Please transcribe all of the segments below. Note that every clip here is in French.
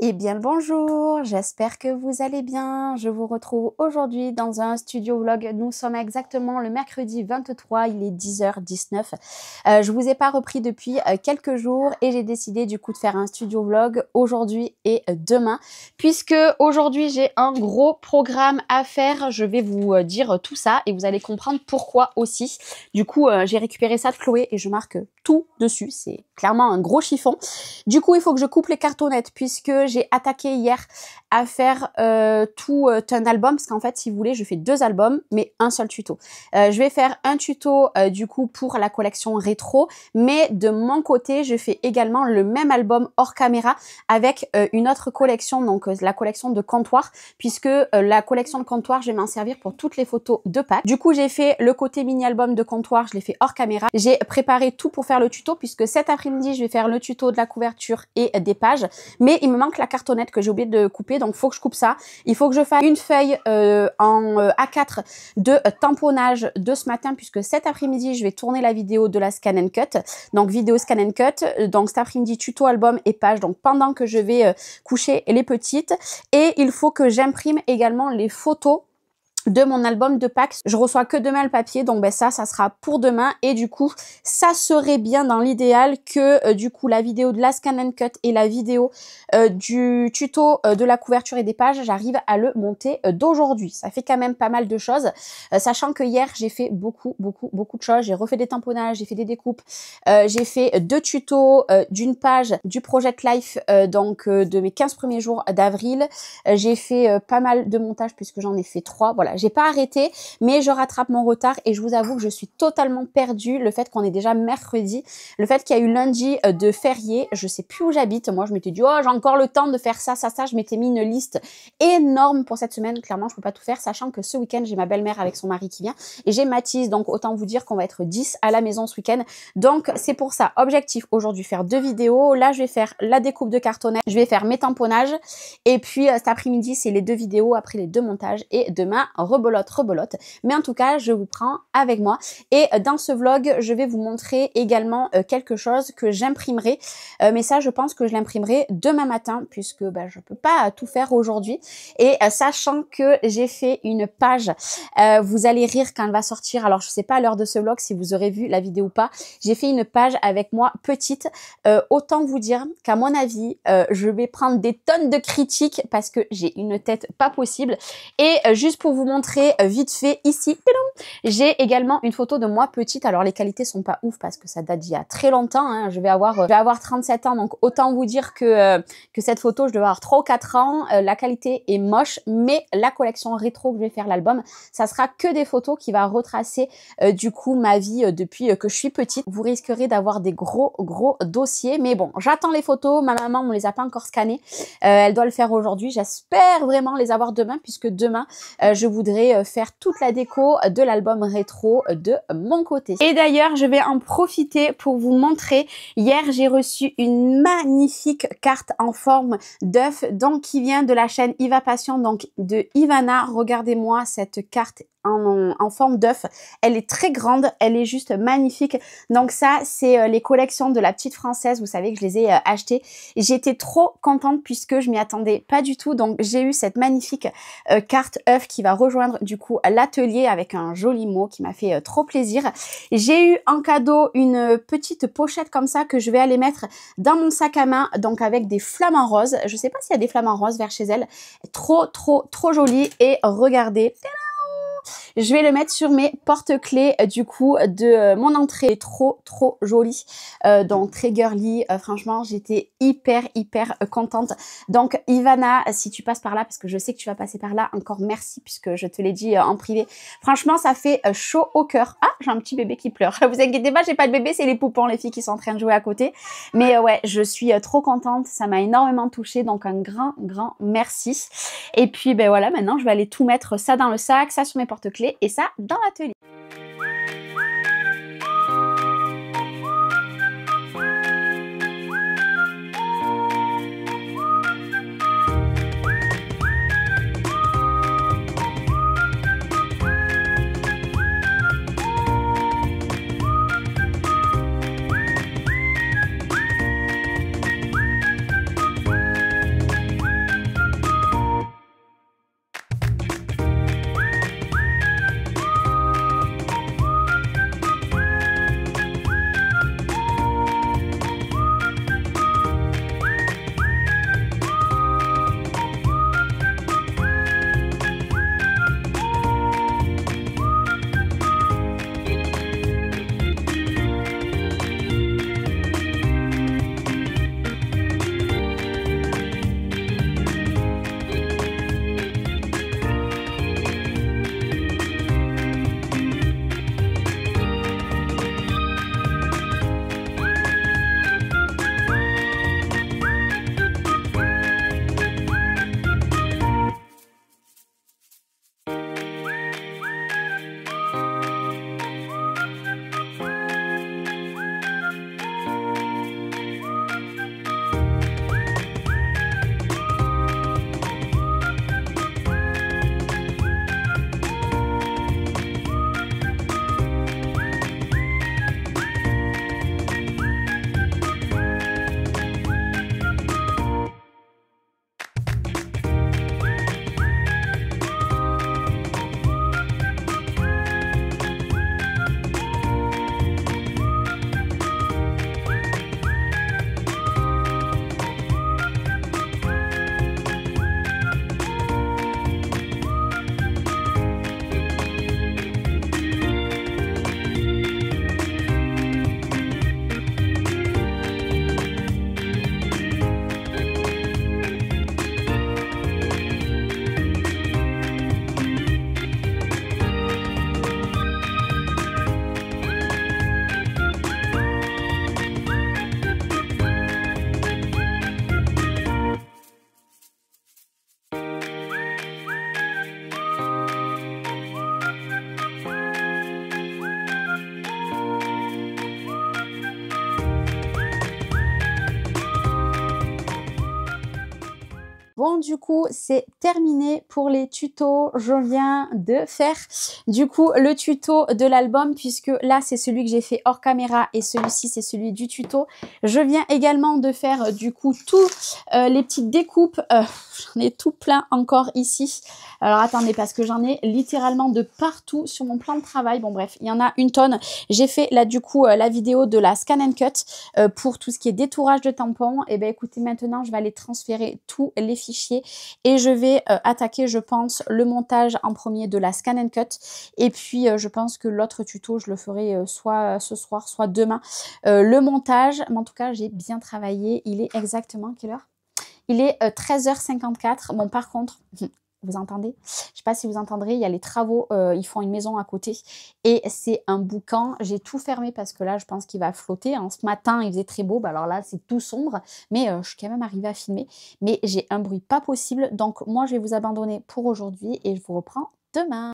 Eh bien le bonjour, j'espère que vous allez bien. Je vous retrouve aujourd'hui dans un studio vlog. Nous sommes exactement le mercredi 23, il est 10h19. Je vous ai pas repris depuis quelques jours et j'ai décidé du coup de faire un studio vlog aujourd'hui et demain. Puisque aujourd'hui j'ai un gros programme à faire, je vais vous dire tout ça et vous allez comprendre pourquoi aussi. Du coup j'ai récupéré ça de Chloé et je marque tout dessus, c'est clairement un gros chiffon. Du coup il faut que je coupe les cartonnettes puisque j'ai attaqué hier à faire tout un album, parce qu'en fait si vous voulez je fais 2 albums mais un seul tuto. Je vais faire un tuto du coup pour la collection rétro, mais de mon côté je fais également le même album hors caméra avec une autre collection, donc la collection de comptoir, puisque la collection de comptoir je vais m'en servir pour toutes les photos de Pâques. Du coup j'ai fait le côté mini album de comptoir, je l'ai fait hors caméra. J'ai préparé tout pour faire le tuto puisque cet après-midi je vais faire le tuto de la couverture et des pages, mais il me manque la cartonnette que j'ai oublié de couper, donc faut que je coupe ça. Il faut que je fasse une feuille en A4 de tamponnage de ce matin, puisque cet après-midi je vais tourner la vidéo de la scan and cut, donc vidéo scan and cut, donc cet après-midi tuto album et page, donc pendant que je vais coucher les petites. Et il faut que j'imprime également les photos de mon album de Pâques. Je reçois que demain le papier, donc ben ça sera pour demain. Et du coup ça serait bien dans l'idéal que du coup la vidéo de la scan and cut et la vidéo du tuto de la couverture et des pages, j'arrive à le monter d'aujourd'hui. Ça fait quand même pas mal de choses, sachant que hier j'ai fait beaucoup de choses. J'ai refait des tamponnages, j'ai fait des découpes, j'ai fait 2 tutos d'une page du Project Life, donc de mes 15 premiers jours d'avril. J'ai fait pas mal de montage puisque j'en ai fait 3. Voilà, j'ai pas arrêté, mais je rattrape mon retard et je vous avoue que je suis totalement perdue. Le fait qu'on est déjà mercredi, le fait qu'il y a eu lundi de férié, je sais plus où j'habite. Moi, je m'étais dit, oh, j'ai encore le temps de faire ça. Je m'étais mis une liste énorme pour cette semaine. Clairement, je peux pas tout faire, sachant que ce week-end, j'ai ma belle-mère avec son mari qui vient et j'ai Mathis. Donc, autant vous dire qu'on va être 10 à la maison ce week-end. Donc, c'est pour ça. Objectif aujourd'hui, faire 2 vidéos. Là, je vais faire la découpe de cartonnet. Je vais faire mes tamponnages. Et puis, cet après-midi, c'est les 2 vidéos après les 2 montages. Et demain, rebelote, mais en tout cas je vous prends avec moi et dans ce vlog je vais vous montrer également quelque chose que j'imprimerai, mais ça je pense que je l'imprimerai demain matin puisque je peux pas tout faire aujourd'hui. Et sachant que j'ai fait une page, vous allez rire quand elle va sortir, alors je sais pas à l'heure de ce vlog si vous aurez vu la vidéo ou pas, j'ai fait une page avec moi petite, autant vous dire qu'à mon avis je vais prendre des tonnes de critiques parce que j'ai une tête pas possible. Et juste pour vous montrer vite fait ici, j'ai également une photo de moi petite. Alors les qualités sont pas ouf parce que ça date d'il y a très longtemps, hein. Je vais avoir 37 ans, donc autant vous dire que cette photo je devais avoir 3 ou 4 ans. La qualité est moche, mais la collection rétro que je vais faire, l'album, ça sera que des photos qui va retracer du coup ma vie depuis que je suis petite. Vous risquerez d'avoir des gros dossiers, mais bon, j'attends les photos. Ma maman me les a pas encore scannées, elle doit le faire aujourd'hui. J'espère vraiment les avoir demain puisque demain je voudrais faire toute la déco de l'album rétro de mon côté. Et d'ailleurs, je vais en profiter pour vous montrer. Hier, j'ai reçu une magnifique carte en forme d'œuf, donc qui vient de la chaîne Iva Passion, donc de Ivana. Regardez-moi cette carte en forme d'œuf. Elle est très grande, elle est juste magnifique. Donc ça, c'est les collections de la petite française. Vous savez que je les ai achetées. J'étais trop contente puisque je m'y attendais pas du tout. Donc j'ai eu cette magnifique carte œuf qui va rejoindre du coup l'atelier avec un joli mot qui m'a fait trop plaisir. J'ai eu en cadeau une petite pochette comme ça que je vais aller mettre dans mon sac à main, donc avec des flamants roses. Je sais pas s'il y a des flamants roses vers chez elle. Trop joli. Et regardez, je vais le mettre sur mes porte-clés du coup de mon entrée. Trop joli, donc très girly. Franchement j'étais hyper contente. Donc Ivana, si tu passes par là, parce que je sais que tu vas passer par là, encore merci puisque je te l'ai dit en privé. Franchement ça fait chaud au cœur. Ah, j'ai un petit bébé qui pleure. Vous inquiétez pas, j'ai pas de bébé, c'est les poupons, les filles qui sont en train de jouer à côté. Mais ouais, je suis trop contente, ça m'a énormément touchée, donc un grand merci. Et puis ben voilà, maintenant je vais aller tout mettre, ça dans le sac, ça sur mes porte-clés et ça dans l'atelier. Bon, du coup, c'est terminé pour les tutos. Je viens de faire, du coup, le tuto de l'album, puisque là, c'est celui que j'ai fait hors caméra et celui-ci, c'est celui du tuto. Je viens également de faire, du coup, tous les petites découpes. J'en ai tout plein encore ici. Alors, attendez, parce que j'en ai littéralement de partout sur mon plan de travail. Bon, bref, il y en a une tonne. J'ai fait, là, du coup, la vidéo de la Scan and Cut pour tout ce qui est détourage de tampons. Et bien, écoutez, maintenant, je vais aller transférer tous les fichiers et je vais attaquer, je pense, le montage en premier de la Scan and Cut. Et puis, je pense que l'autre tuto, je le ferai soit ce soir, soit demain. Le montage, mais en tout cas, j'ai bien travaillé. Il est exactement quelle heure? Il est 13h54. Bon, par contre, vous entendez? Je ne sais pas si vous entendrez, il y a les travaux, ils font une maison à côté et c'est un boucan. J'ai tout fermé parce que là, je pense qu'il va flotter. Hein. Ce matin, il faisait très beau, bah alors là, c'est tout sombre, mais je suis quand même arrivée à filmer. Mais j'ai un bruit pas possible, donc moi, je vais vous abandonner pour aujourd'hui et je vous reprends demain.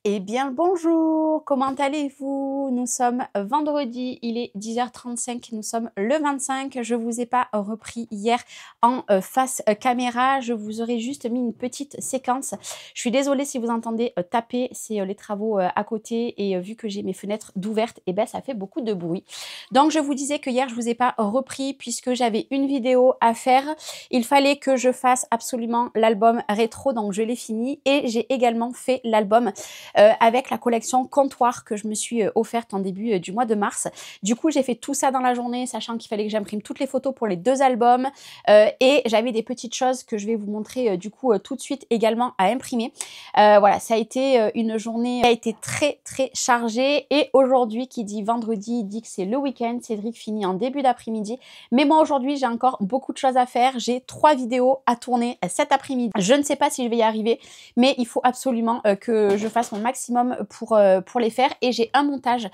Eh bien, bonjour, comment allez-vous? Nous sommes vendredi, il est 10h35, nous sommes le 25. Je ne vous ai pas repris hier en face caméra, je vous aurais juste mis une petite séquence. Je suis désolée si vous entendez taper, c'est les travaux à côté et vu que j'ai mes fenêtres d'ouvertes, et ben ça fait beaucoup de bruit. Donc, je vous disais que hier, je ne vous ai pas repris puisque j'avais une vidéo à faire. Il fallait que je fasse absolument l'album rétro, donc je l'ai fini et j'ai également fait l'album avec la collection Comptoir que je me suis offerte en début du mois de mars. Du coup, j'ai fait tout ça dans la journée, sachant qu'il fallait que j'imprime toutes les photos pour les deux albums et j'avais des petites choses que je vais vous montrer du coup tout de suite également à imprimer. Voilà, ça a été une journée qui a été très chargée et aujourd'hui, qui dit vendredi, dit que c'est le week-end. Cédric finit en début d'après-midi, mais moi aujourd'hui, j'ai encore beaucoup de choses à faire. J'ai 3 vidéos à tourner cet après-midi. Je ne sais pas si je vais y arriver, mais il faut absolument que je fasse mon maximum pour les faire et j'ai un montage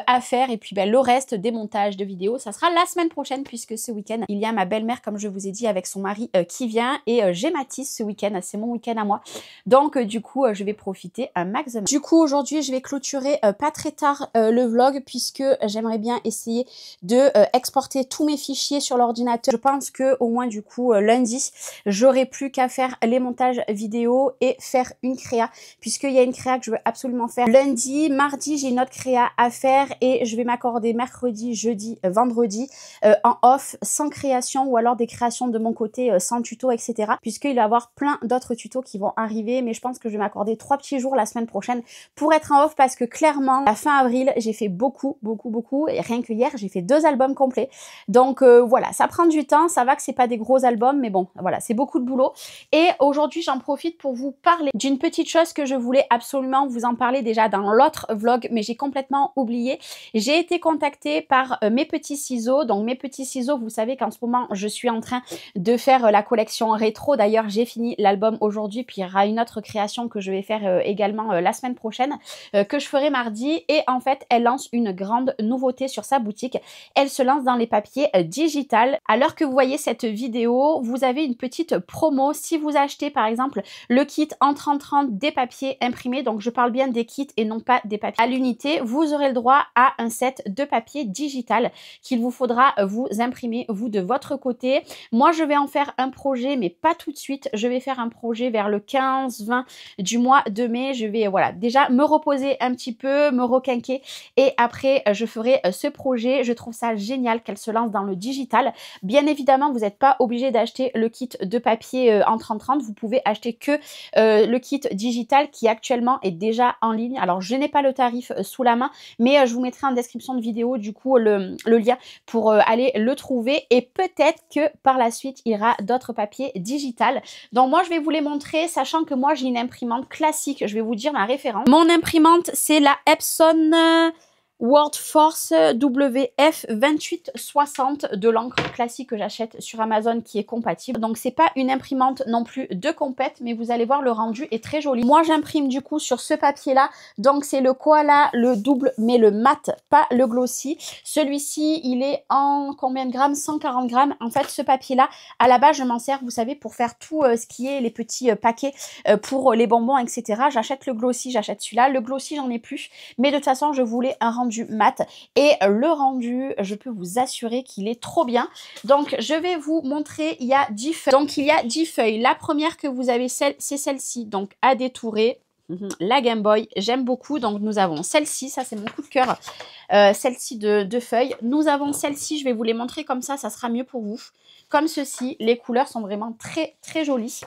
à faire et puis ben, le reste des montages de vidéos ça sera la semaine prochaine puisque ce week-end il y a ma belle-mère comme je vous ai dit avec son mari qui vient et j'ai Mathis ce week-end, c'est mon week-end à moi donc du coup je vais profiter un maximum. Du coup aujourd'hui je vais clôturer pas très tard le vlog puisque j'aimerais bien essayer de exporter tous mes fichiers sur l'ordinateur. Je pense que au moins du coup lundi j'aurai plus qu'à faire les montages vidéo et faire une créa puisqu'il y a une créa que je veux absolument faire lundi. Mardi, j'ai une autre créa à faire et je vais m'accorder mercredi, jeudi, vendredi en off, sans création ou alors des créations de mon côté sans tuto, etc. Puisqu'il va y avoir plein d'autres tutos qui vont arriver, mais je pense que je vais m'accorder 3 petits jours la semaine prochaine pour être en off parce que clairement, à fin avril, j'ai fait beaucoup et rien que hier, j'ai fait 2 albums complets. Donc voilà, ça prend du temps, ça va que c'est pas des gros albums, mais bon, voilà, c'est beaucoup de boulot. Et aujourd'hui, j'en profite pour vous parler d'une petite chose que je voulais absolument vous en parler déjà dans l'autre vlog, mais j'ai complètement oublié. J'ai été contactée par Mes Petits Ciseaux. Donc Mes Petits Ciseaux, vous savez qu'en ce moment, je suis en train de faire la collection rétro. D'ailleurs, j'ai fini l'album aujourd'hui, puis il y aura une autre création que je vais faire également la semaine prochaine, que je ferai mardi. Et en fait, elle lance une grande nouveauté sur sa boutique. Elle se lance dans les papiers digital. À l'heure que vous voyez cette vidéo, vous avez une petite promo. Si vous achetez par exemple le kit en 30-30 des papiers imprimés, donc je parle bien des kits et non pas des papiers à l'unité, vous aurez le droit à un set de papier digital qu'il vous faudra vous imprimer vous de votre côté. Moi je vais en faire un projet mais pas tout de suite, je vais faire un projet vers le 15-20 du mois de mai. Je vais voilà déjà me reposer un petit peu, me requinquer et après je ferai ce projet. Je trouve ça génial qu'elle se lance dans le digital. Bien évidemment vous n'êtes pas obligé d'acheter le kit de papier en 30-30, vous pouvez acheter que le kit digital qui actuellement est déjà en ligne. Alors je n'ai pas le tarif sous la main, mais je vous mettrai en description de vidéo du coup le lien pour aller le trouver et peut-être que par la suite il y aura d'autres papiers digital. Donc moi je vais vous les montrer, sachant que moi j'ai une imprimante classique. Je vais vous dire ma référence. Mon imprimante c'est la Epson WordForce WF2860 de l'encre classique que j'achète sur Amazon qui est compatible. Donc c'est pas une imprimante non plus de compète, mais vous allez voir le rendu est très joli. Moi j'imprime du coup sur ce papier là, donc c'est le Koala, le double, mais le mat, pas le glossy. Celui-ci il est en combien de grammes? 140 grammes. En fait ce papier là, à la base je m'en sers, vous savez, pour faire tout ce qui est les petits paquets pour les bonbons, etc. J'achète le glossy, j'achète celui-là. Le glossy j'en ai plus, mais de toute façon je voulais un rendu mat et le rendu, je peux vous assurer qu'il est trop bien. Donc je vais vous montrer, il y a 10 feuilles. Donc il y a 10 feuilles. La première que vous avez, c'est celle-ci, donc à détourer. La Game Boy, j'aime beaucoup. Donc nous avons celle-ci, ça c'est mon coup de cœur, celle-ci de feuilles. Nous avons celle-ci, je vais vous les montrer comme ça sera mieux pour vous. Comme ceci, les couleurs sont vraiment très très jolies.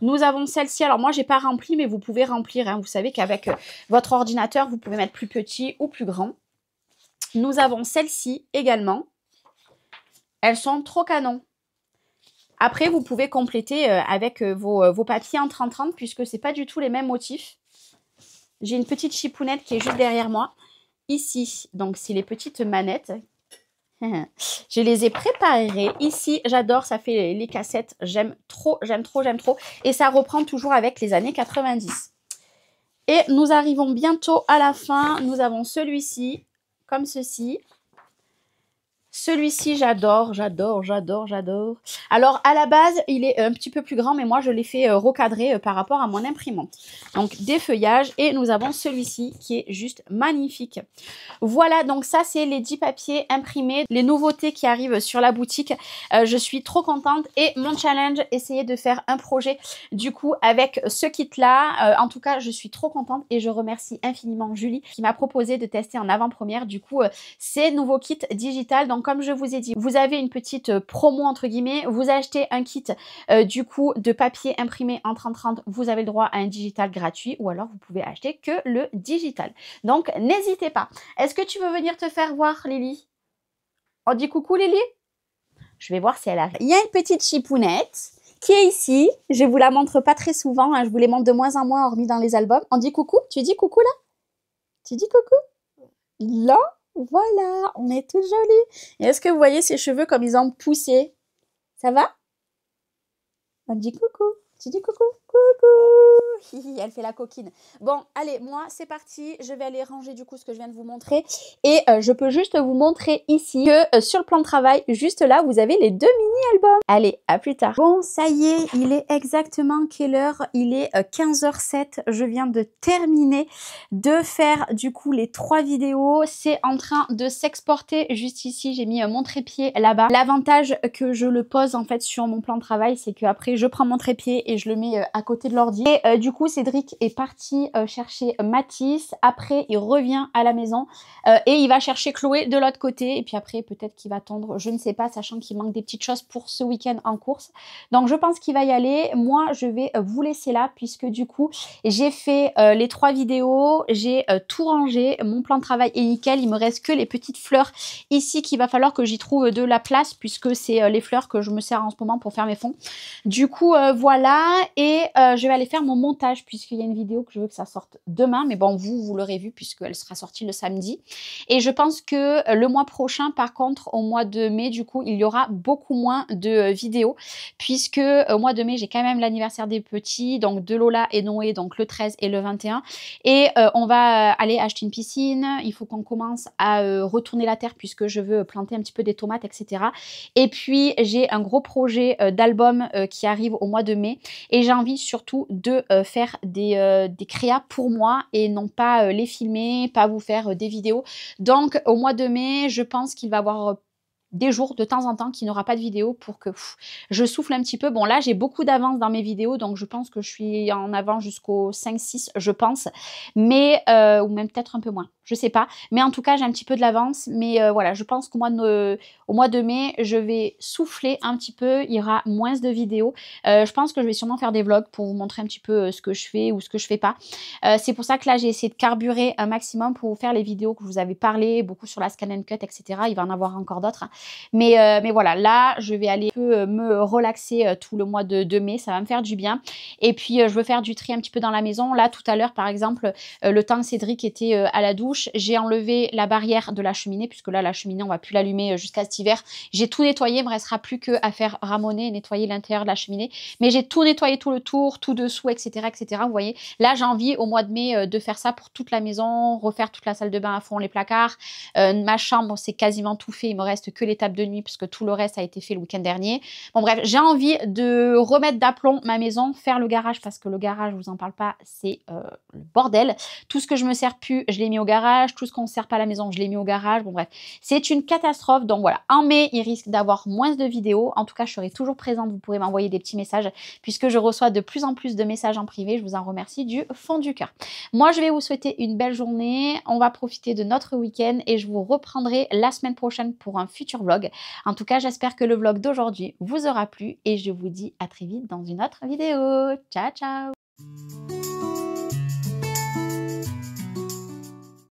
Nous avons celle-ci, alors moi j'ai pas rempli, mais vous pouvez remplir, hein. Vous savez qu'avec votre ordinateur, vous pouvez mettre plus petit ou plus grand. Nous avons celle-ci également. Elles sont trop canon. Après, vous pouvez compléter avec vos papiers en 30-30 puisque c'est pas du tout les mêmes motifs. J'ai une petite chipounette qui est juste derrière moi. Ici, donc c'est les petites manettes. Je les ai préparées. Ici, j'adore, ça fait les cassettes. J'aime trop, j'aime trop, j'aime trop. Et ça reprend toujours avec les années 90. Et nous arrivons bientôt à la fin. Nous avons celui-ci, comme ceci. Celui-ci, j'adore, j'adore, j'adore, j'adore. Alors, à la base, il est un petit peu plus grand, mais moi, je l'ai fait recadrer par rapport à mon imprimante. Donc, des feuillages. Et nous avons celui-ci qui est juste magnifique. Voilà, donc ça, c'est les 10 papiers imprimés. Les nouveautés qui arrivent sur la boutique. Je suis trop contente. Et mon challenge, essayer de faire un projet, du coup, avec ce kit-là. En tout cas, je suis trop contente et je remercie infiniment Julie qui m'a proposé de tester en avant-première, du coup, ces nouveaux kits digital. Donc, comme je vous ai dit, vous avez une petite promo entre guillemets, vous achetez un kit du coup de papier imprimé en 30-30, vous avez le droit à un digital gratuit ou alors vous pouvez acheter que le digital. Donc n'hésitez pas. Est-ce que tu veux venir te faire voir, Lily? On dit coucou, Lily? Je vais voir si elle arrive. Il y a une petite chipounette qui est ici. Je vous la montre pas très souvent, hein. Je vous les montre de moins en moins hormis dans les albums. On dit coucou? Tu dis coucou là? Tu dis coucou? Là? Voilà, on est toutes jolies. Et est-ce que vous voyez ses cheveux comme ils ont poussé? Ça va? On dit coucou. Tu dis coucou. Coucou. Hihi, elle fait la coquine. Bon, allez, moi, c'est parti. Je vais aller ranger du coup ce que je viens de vous montrer. Et je peux juste vous montrer ici que sur le plan de travail, juste là, vous avez les 2 mini-albums. Allez, à plus tard. Bon, ça y est, il est exactement quelle heure? Il est 15h07. Je viens de terminer de faire du coup les 3 vidéos. C'est en train de s'exporter juste ici. J'ai mis mon trépied là-bas. L'avantage que je le pose en fait sur mon plan de travail, c'est qu'après, je prends mon trépied et je le mets à côté de l'ordi. Et du coup, Cédric est parti chercher Mathis. Après, il revient à la maison et il va chercher Chloé de l'autre côté. Et puis après, peut-être qu'il va attendre, je ne sais pas, sachant qu'il manque des petites choses pour ce week-end en course. Donc, je pense qu'il va y aller. Moi, je vais vous laisser là puisque du coup, j'ai fait les 3 vidéos. J'ai tout rangé. Mon plan de travail est nickel. Il me reste que les petites fleurs ici qu'il va falloir que j'y trouve de la place puisque c'est les fleurs que je me sers en ce moment pour faire mes fonds. Du coup, voilà. Et je vais aller faire mon montage puisqu'il y a une vidéo que je veux que ça sorte demain. Mais bon, vous l'aurez vu puisqu'elle sera sortie le samedi. Et je pense que le mois prochain, par contre, au mois de mai, du coup, il y aura beaucoup moins de vidéos puisque au mois de mai, j'ai quand même l'anniversaire des petits, donc de Lola et Noé, donc le 13 et le 21. Et on va aller acheter une piscine. Il faut qu'on commence à retourner la terre puisque je veux planter un petit peu des tomates, etc. Et puis, j'ai un gros projet d'album qui arrive au mois de mai. Et j'ai envie surtout de faire des créas pour moi et non pas les filmer, pas vous faire des vidéos. Donc au mois de mai, je pense qu'il va y avoir des jours de temps en temps qu'il n'aura pas de vidéo pour que je souffle un petit peu. Bon là j'ai beaucoup d'avance dans mes vidéos donc je pense que je suis en avant jusqu'au 5-6 je pense. Mais ou même peut-être un peu moins. Je sais pas. Mais en tout cas j'ai un petit peu de l'avance. Mais voilà je pense qu'au mois de mai je vais souffler un petit peu. Il y aura moins de vidéos. Je pense que je vais sûrement faire des vlogs pour vous montrer un petit peu ce que je fais ou ce que je fais pas. C'est pour ça que là j'ai essayé de carburer un maximum pour vous faire les vidéos que je vous avais parlé. Beaucoup sur la scan and cut etc. Il va en avoir encore d'autres. Mais voilà, là, je vais aller me relaxer tout le mois de mai. Ça va me faire du bien. Et puis, je veux faire du tri un petit peu dans la maison. Là, tout à l'heure, par exemple, le temps que Cédric était à la douche, douche, j'ai enlevé la barrière de la cheminée, puisque là, la cheminée, on va plus l'allumer jusqu'à cet hiver. J'ai tout nettoyé, il me restera plus qu'à faire ramoner et nettoyer l'intérieur de la cheminée. Mais j'ai tout nettoyé, tout le tour, tout dessous, etc., etc. Vous voyez, là, j'ai envie au mois de mai de faire ça pour toute la maison, refaire toute la salle de bain à fond, les placards. Ma chambre, c'est quasiment tout fait. Il me reste que les tables de nuit, puisque tout le reste a été fait le week-end dernier. Bon, bref, j'ai envie de remettre d'aplomb ma maison, faire le garage, parce que le garage, je vous en parle pas, c'est le bordel. Tout ce que je me sers plus, je l'ai mis au garage. Tout ce qu'on ne sert pas à la maison, je l'ai mis au garage. Bon, bref, c'est une catastrophe. Donc voilà, en mai, il risque d'avoir moins de vidéos. En tout cas, je serai toujours présente. Vous pourrez m'envoyer des petits messages, puisque je reçois de plus en plus de messages en privé. Je vous en remercie du fond du cœur. Moi, je vais vous souhaiter une belle journée. On va profiter de notre week-end et je vous reprendrai la semaine prochaine pour un futur vlog. En tout cas, j'espère que le vlog d'aujourd'hui vous aura plu et je vous dis à très vite dans une autre vidéo. Ciao, ciao!